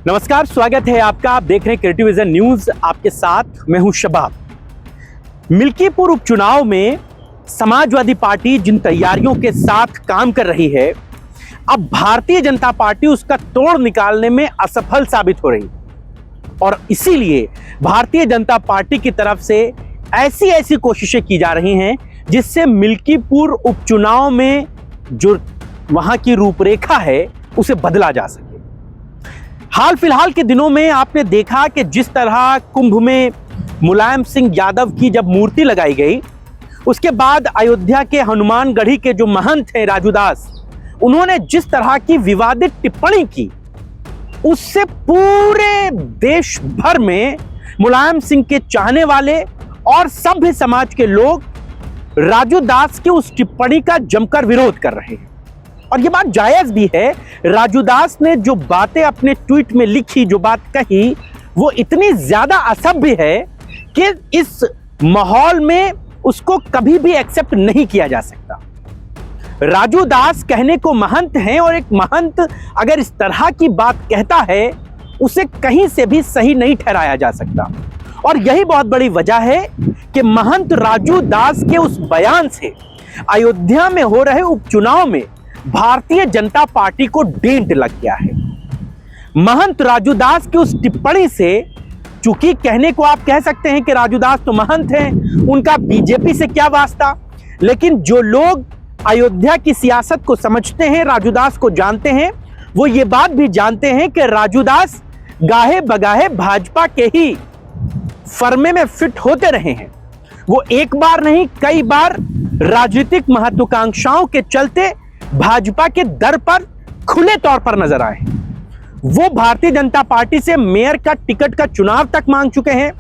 नमस्कार, स्वागत है आपका। आप देख रहे हैं क्रिएटिव विजन न्यूज। आपके साथ मैं हूं शबाब। मिल्कीपुर उपचुनाव में समाजवादी पार्टी जिन तैयारियों के साथ काम कर रही है, अब भारतीय जनता पार्टी उसका तोड़ निकालने में असफल साबित हो रही और इसीलिए भारतीय जनता पार्टी की तरफ से ऐसी कोशिशें की जा रही हैं जिससे मिल्कीपुर उपचुनाव में जो वहां की रूपरेखा है उसे बदला जा सके। हाल फिलहाल के दिनों में आपने देखा कि जिस तरह कुंभ में मुलायम सिंह यादव की जब मूर्ति लगाई गई, उसके बाद अयोध्या के हनुमानगढ़ी के जो महंत हैं राजू दास, उन्होंने जिस तरह की विवादित टिप्पणी की, उससे पूरे देश भर में मुलायम सिंह के चाहने वाले और सभ्य समाज के लोग राजू दास की उस टिप्पणी का जमकर विरोध कर रहे हैं। और यह बात जायज भी है। राजू दास ने जो बातें अपने ट्वीट में लिखी, जो बात कही, वो इतनी ज्यादा असभ्य है कि इस माहौल में उसको कभी भी एक्सेप्ट नहीं किया जा सकता। राजू दास कहने को महंत हैं और एक महंत अगर इस तरह की बात कहता है, उसे कहीं से भी सही नहीं ठहराया जा सकता। और यही बहुत बड़ी वजह है कि महंत राजू दास के उस बयान से अयोध्या में हो रहे उपचुनाव में भारतीय जनता पार्टी को डेंट लग गया है। महंत राजू दास की उस टिप्पणी से, चूंकि कहने को आप कह सकते हैं कि राजू दास तो महंत हैं, उनका बीजेपी से क्या वास्ता, लेकिन जो लोग अयोध्या की सियासत को समझते हैं, राजू दास को जानते हैं, वो ये बात भी जानते हैं कि राजू दास गाहे बगाहे भाजपा के ही फर्मे में फिट होते रहे हैं। वो एक बार नहीं, कई बार राजनीतिक महत्वाकांक्षाओं के चलते भाजपा के दर पर खुले तौर पर नजर आए। वो भारतीय जनता पार्टी से मेयर का टिकट का चुनाव तक मांग चुके हैं।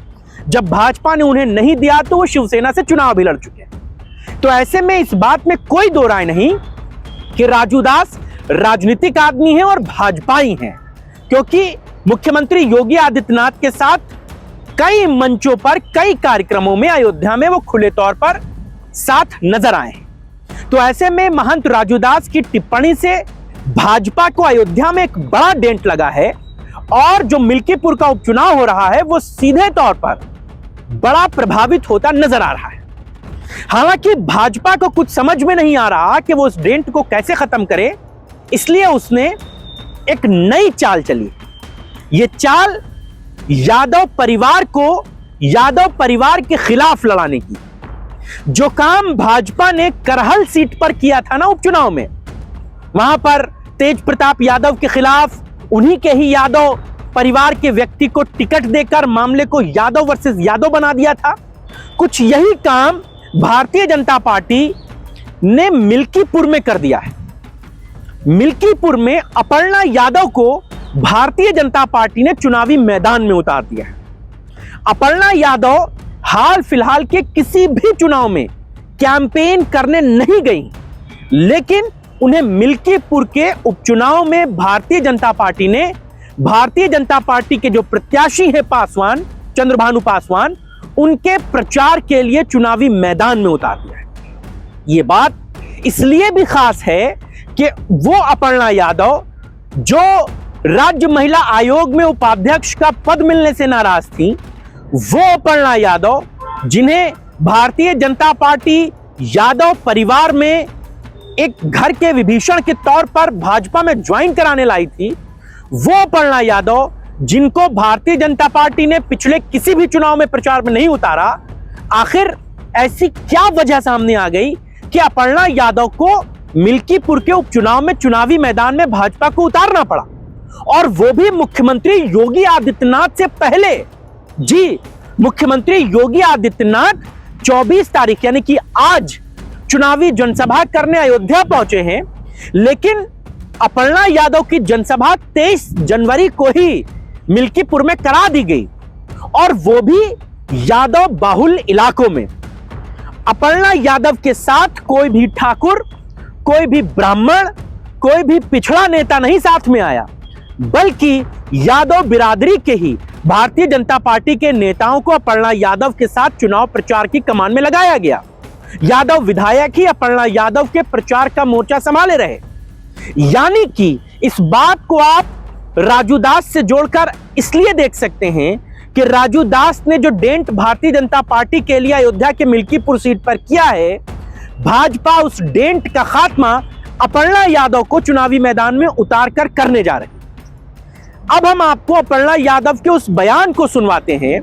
जब भाजपा ने उन्हें नहीं दिया तो वो शिवसेना से चुनाव भी लड़ चुके हैं। तो ऐसे में इस बात में कोई दो राय नहीं कि राजू दास राजनीतिक आदमी हैं और भाजपाई हैं, क्योंकि मुख्यमंत्री योगी आदित्यनाथ के साथ कई मंचों पर, कई कार्यक्रमों में अयोध्या में वो खुले तौर पर साथ नजर आए हैं। तो ऐसे में महंत राजू दास की टिप्पणी से भाजपा को अयोध्या में एक बड़ा डेंट लगा है और जो मिल्कीपुर का उपचुनाव हो रहा है वो सीधे तौर पर बड़ा प्रभावित होता नजर आ रहा है। हालांकि भाजपा को कुछ समझ में नहीं आ रहा कि वो उस डेंट को कैसे खत्म करे, इसलिए उसने एक नई चाल चली। ये चाल यादव परिवार के खिलाफ लड़ाने की। जो काम भाजपा ने करहल सीट पर किया था ना उपचुनाव में, वहां पर तेज प्रताप यादव के खिलाफ उन्हीं के ही यादव परिवार के व्यक्ति को टिकट देकर मामले को यादव वर्सेस यादव बना दिया था। कुछ यही काम भारतीय जनता पार्टी ने मिल्कीपुर में कर दिया है। मिल्कीपुर में अपर्णा यादव को भारतीय जनता पार्टी ने चुनावी मैदान में उतार दिया है। अपर्णा यादव हाल फिलहाल के किसी भी चुनाव में कैंपेन करने नहीं गई, लेकिन उन्हें मिल्कीपुर के उपचुनाव में भारतीय जनता पार्टी के जो प्रत्याशी है पासवान, चंद्रभानु पासवान, उनके प्रचार के लिए चुनावी मैदान में उतार दिया है। यह बात इसलिए भी खास है कि वो अपर्णा यादव जो राज्य महिला आयोग में उपाध्यक्ष का पद मिलने से नाराज थी, वो अपर्णा यादव जिन्हें भारतीय जनता पार्टी यादव परिवार में एक घर के विभीषण के तौर पर भाजपा में ज्वाइन कराने लाई थी, वो अपर्णा यादव जिनको भारतीय जनता पार्टी ने पिछले किसी भी चुनाव में प्रचार में नहीं उतारा, आखिर ऐसी क्या वजह सामने आ गई कि अपर्णा यादव को मिल्कीपुर के उपचुनाव में चुनावी मैदान में भाजपा को उतारना पड़ा, और वो भी मुख्यमंत्री योगी आदित्यनाथ से पहले। जी, मुख्यमंत्री योगी आदित्यनाथ 24 तारीख यानी कि आज चुनावी जनसभा करने अयोध्या पहुंचे हैं, लेकिन अपर्णा यादव की जनसभा 23 जनवरी को ही मिल्कीपुर में करा दी गई, और वो भी यादव बाहुल इलाकों में। अपर्णा यादव के साथ कोई भी ठाकुर, कोई भी ब्राह्मण, कोई भी पिछड़ा नेता नहीं साथ में आया, बल्कि यादव बिरादरी के ही भारतीय जनता पार्टी के नेताओं को अपर्णा यादव के साथ चुनाव प्रचार की कमान में लगाया गया। यादव विधायक ही अपर्णा यादव के प्रचार का मोर्चा संभाले रहे। यानी कि इस बात को आप राजू दास से जोड़कर इसलिए देख सकते हैं कि राजू दास ने जो डेंट भारतीय जनता पार्टी के लिए अयोध्या के मिल्कीपुर सीट पर किया है, भाजपा उस डेंट का खात्मा अपर्णा यादव को चुनावी मैदान में उतारकर करने जा रही है। अब हम आपको अपर्णा यादव के उस बयान को सुनवाते हैं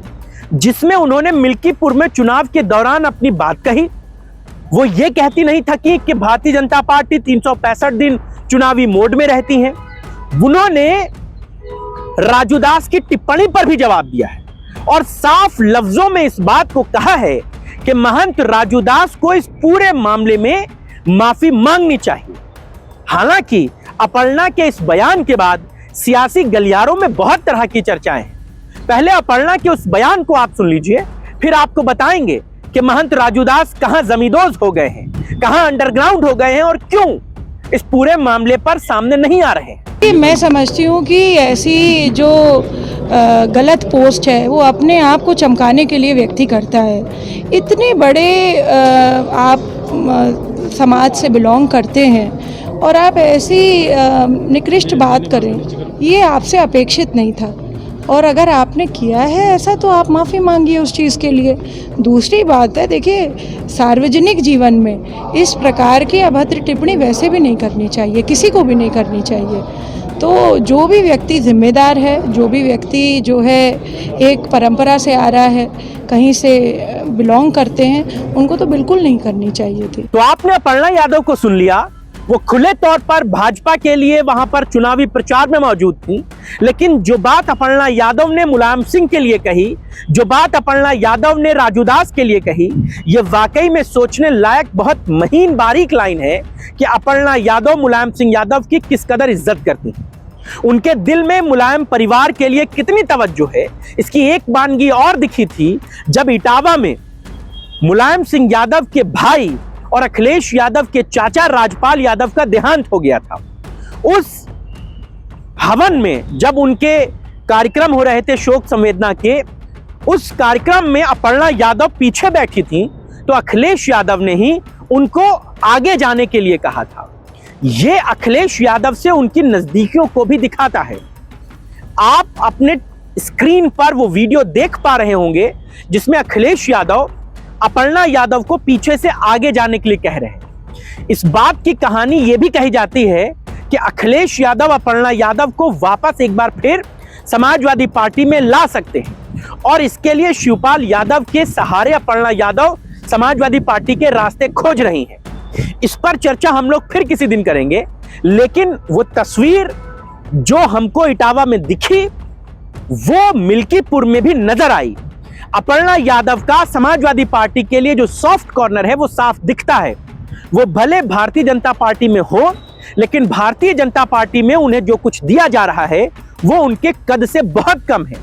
जिसमें उन्होंने मिल्कीपुर में चुनाव के दौरान अपनी बात कही। वो ये कहती नहीं था कि भारतीय जनता पार्टी 365 दिन चुनावी मोड में रहती है। उन्होंने राजू दास की टिप्पणी पर भी जवाब दिया है और साफ लफ्जों में इस बात को कहा है कि महंत राजू दास को इस पूरे मामले में माफी मांगनी चाहिए। हालांकि अपर्णा के इस बयान के बाद सियासी गलियारों में बहुत तरह की चर्चाएं हैं। पहले अपर्णा के उस बयान को आप सुन लीजिए, फिर आपको बताएंगे कि महंत राजू दास कहां जमींदोज हो गए हैं, कहां अंडरग्राउंड हो गए हैं और क्यों इस पूरे मामले पर सामने नहीं आ रहे हैं। मैं समझती हूँ कि ऐसी जो गलत पोस्ट है वो अपने आप को चमकाने के लिए व्यक्ति करता है। इतने बड़े आप समाज से बिलोंग करते हैं और आप ऐसी निकृष्ट बात करें, ये आपसे अपेक्षित नहीं था। और अगर आपने किया है ऐसा तो आप माफ़ी मांगिए उस चीज़ के लिए। दूसरी बात है, देखिए, सार्वजनिक जीवन में इस प्रकार की अभद्र टिप्पणी वैसे भी नहीं करनी चाहिए, किसी को भी नहीं करनी चाहिए। तो जो भी व्यक्ति जिम्मेदार है, जो भी व्यक्ति जो है एक परंपरा से आ रहा है, कहीं से बिलोंग करते हैं, उनको तो बिल्कुल नहीं करनी चाहिए थी। तो आपने अपर्णा यादव को सुन लिया। वो खुले तौर पर भाजपा के लिए वहां पर चुनावी प्रचार में मौजूद थी, लेकिन जो बात अपर्णा यादव ने मुलायम सिंह के लिए कही, जो बात अपर्णा यादव ने राजू दास के लिए कही, ये वाकई में सोचने लायक बहुत महीन बारीक लाइन है कि अपर्णा यादव मुलायम सिंह यादव की किस कदर इज्जत करती हैं। उनके दिल में मुलायम परिवार के लिए कितनी तवज्जो है, इसकी एक वानगी और दिखी थी जब इटावा में मुलायम सिंह यादव के भाई और अखिलेश यादव के चाचा राजपाल यादव का देहांत हो गया था। उस हवन में जब उनके कार्यक्रम हो रहे थे शोक संवेदना के, उस कार्यक्रम में अपर्णा यादव पीछे बैठी थी तो अखिलेश यादव ने ही उनको आगे जाने के लिए कहा था। ये अखिलेश यादव से उनकी नजदीकियों को भी दिखाता है। आप अपने स्क्रीन पर वो वीडियो देख पा रहे होंगे जिसमें अखिलेश यादव अपर्णा यादव को पीछे से आगे जाने के लिए कह रहे हैं। इस बात की कहानी यह भी कही जाती है कि अखिलेश यादव अपर्णा यादव को वापस एक बार फिर समाजवादी पार्टी में ला सकते हैं और इसके लिए शिवपाल यादव के सहारे अपर्णा यादव समाजवादी पार्टी के रास्ते खोज रही हैं। इस पर चर्चा हम लोग फिर किसी दिन करेंगे, लेकिन वो तस्वीर जो हमको इटावा में दिखी वो मिल्कीपुर में भी नजर आई। अपर्णा यादव का समाजवादी पार्टी के लिए जो सॉफ्ट कॉर्नर है वो साफ दिखता है। वो भले भारतीय जनता पार्टी में हो, लेकिन भारतीय जनता पार्टी में उन्हें जो कुछ दिया जा रहा है वो उनके कद से बहुत कम है।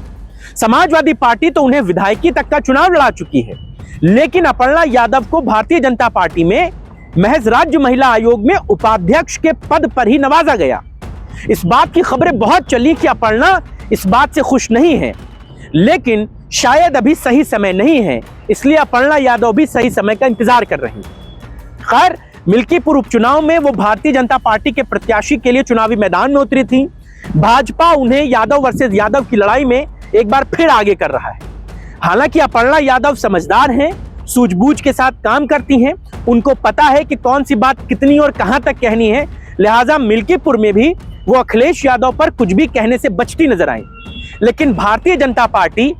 समाजवादी पार्टी तो उन्हें विधायकी तक का चुनाव लड़ा चुकी है, लेकिन अपर्णा यादव को भारतीय जनता पार्टी में महज राज्य महिला आयोग में उपाध्यक्ष के पद पर ही नवाजा गया। इस बात की खबरें बहुत चली कि अपर्णा इस बात से खुश नहीं है, लेकिन शायद अभी सही समय नहीं है, इसलिए अपर्णा यादव भी सही समय का इंतजार कर रही है। खैर, मिल्कीपुर उपचुनाव में वो भारतीय जनता पार्टी के प्रत्याशी के लिए चुनावी मैदान में उतरी थी। भाजपा उन्हें यादव वर्सेस यादव की लड़ाई में एक बार फिर आगे कर रहा है। हालांकि अपर्णा यादव समझदार हैं, सूझबूझ के साथ काम करती हैं, उनको पता है कि कौन सी बात कितनी और कहां तक कहनी है, लिहाजा मिल्कीपुर में भी वो अखिलेश यादव पर कुछ भी कहने से बचती नजर आई। लेकिन भारतीय जनता पार्टी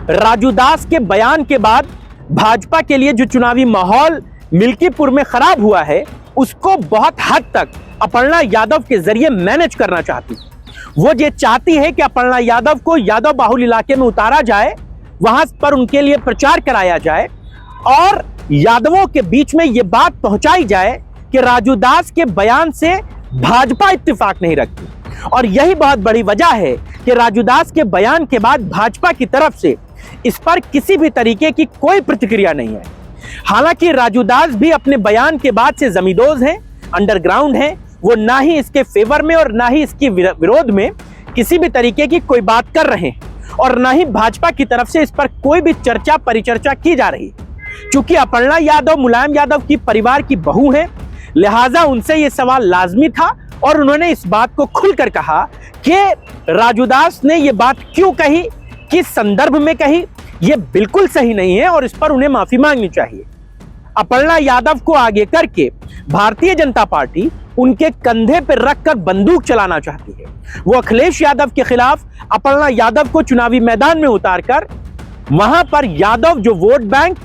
राजू दास के बयान के बाद भाजपा के लिए जो चुनावी माहौल मिल्कीपुर में खराब हुआ है उसको बहुत हद तक अपर्णा यादव के जरिए मैनेज करना चाहती है। वो ये चाहती है कि अपर्णा यादव को यादव बाहुल इलाके में उतारा जाए, वहां पर उनके लिए प्रचार कराया जाए और यादवों के बीच में ये बात पहुंचाई जाए कि राजू दास के बयान से भाजपा इत्तेफाक नहीं रखती। और यही बहुत बड़ी वजह है कि राजू दास के बयान के बाद भाजपा की तरफ से इस पर किसी भी तरीके की कोई प्रतिक्रिया नहीं है। हालांकि राजू दास भी अपने बयान के बाद से जमींदोज हैं, अंडरग्राउंड हैं, वो ना ही इसके फेवर में और ना ही इसके विरोध में किसी भी तरीके की कोई बात कर रहे हैं और ना ही भाजपा की तरफ से इस पर कोई भी चर्चा परिचर्चा की जा रही है। चूंकि अपर्णा यादव मुलायम यादव की परिवार की बहू है, लिहाजा उनसे यह सवाल लाजमी था और उन्होंने इस बात को खुलकर कहा कि राजू दास ने यह बात क्यों कही, किस संदर्भ में कही, यह बिल्कुल सही नहीं है और इस पर उन्हें माफी मांगनी चाहिए। अपर्णा यादव को आगे करके भारतीय जनता पार्टी उनके कंधे पर रखकर बंदूक चलाना चाहती है। वो अखिलेश यादव के खिलाफ अपर्णा यादव को चुनावी मैदान में उतारकर वहां पर यादव जो वोट बैंक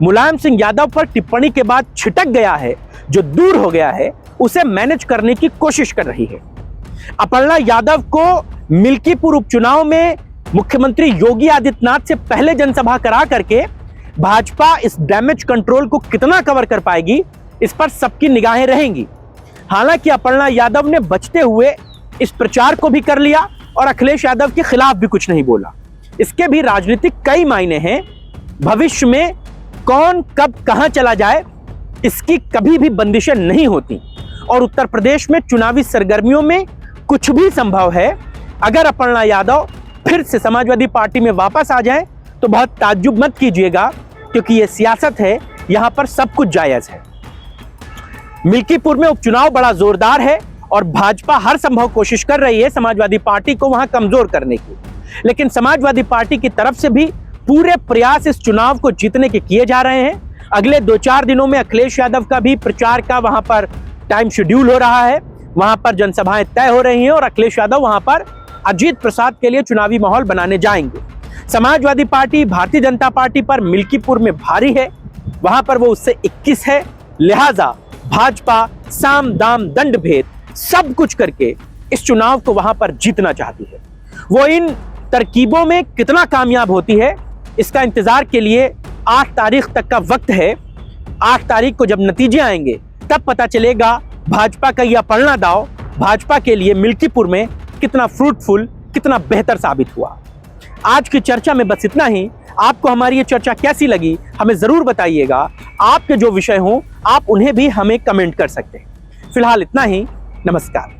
मुलायम सिंह यादव पर टिप्पणी के बाद छिटक गया है, जो दूर हो गया है, उसे मैनेज करने की कोशिश कर रही है। अपर्णा यादव को मिल्कीपुर उपचुनाव में मुख्यमंत्री योगी आदित्यनाथ से पहले जनसभा करा करके भाजपा इस डैमेज कंट्रोल को कितना कवर कर पाएगी, इस पर सबकी निगाहें रहेंगी। हालांकि अपर्णा यादव ने बचते हुए इस प्रचार को भी कर लिया और अखिलेश यादव के खिलाफ भी कुछ नहीं बोला। इसके भी राजनीतिक कई मायने हैं। भविष्य में कौन कब कहां चला जाए, इसकी कभी भी बंदिशें नहीं होती और उत्तर प्रदेश में चुनावी सरगर्मियों में कुछ भी संभव है। अगर अपर्णा यादव फिर से समाजवादी पार्टी में वापस आ जाएं तो बहुत ताज्जुब मत कीजिएगा, क्योंकि यह सियासत है, यहां पर सब कुछ जायज है। मिल्कीपुर में उपचुनाव बड़ा जोरदार है और भाजपा हर संभव कोशिश कर रही है समाजवादी पार्टी को वहां कमजोर करने की, लेकिन समाजवादी पार्टी की तरफ से भी पूरे प्रयास इस चुनाव को जीतने के किए जा रहे हैं। अगले 2-4 दिनों में अखिलेश यादव का भी प्रचार का वहां पर टाइम शेड्यूल हो रहा है, वहां पर जनसभाएं तय हो रही हैं और अखिलेश यादव वहां पर अजीत प्रसाद के लिए चुनावी माहौल बनाने जाएंगे। समाजवादी पार्टी भारतीय जनता पार्टी पर मिल्कीपुर में भारी है, वहां पर वो उससे 21 है, लिहाजा भाजपा साम दाम दंड भेद सब कुछ करके इस चुनाव को वहां पर जीतना चाहती है। वो इन तरकीबों में कितना कामयाब होती है, इसका इंतजार के लिए 8 तारीख तक का वक्त है। 8 तारीख को जब नतीजे आएंगे तब पता चलेगा भाजपा का यह अपर्णा दाव भाजपा के लिए मिल्कीपुर में कितना फ्रूटफुल, कितना बेहतर साबित हुआ। आज की चर्चा में बस इतना ही। आपको हमारी ये चर्चा कैसी लगी हमें जरूर बताइएगा। आपके जो विषय हों आप उन्हें भी हमें कमेंट कर सकते हैं। फिलहाल इतना ही, नमस्कार।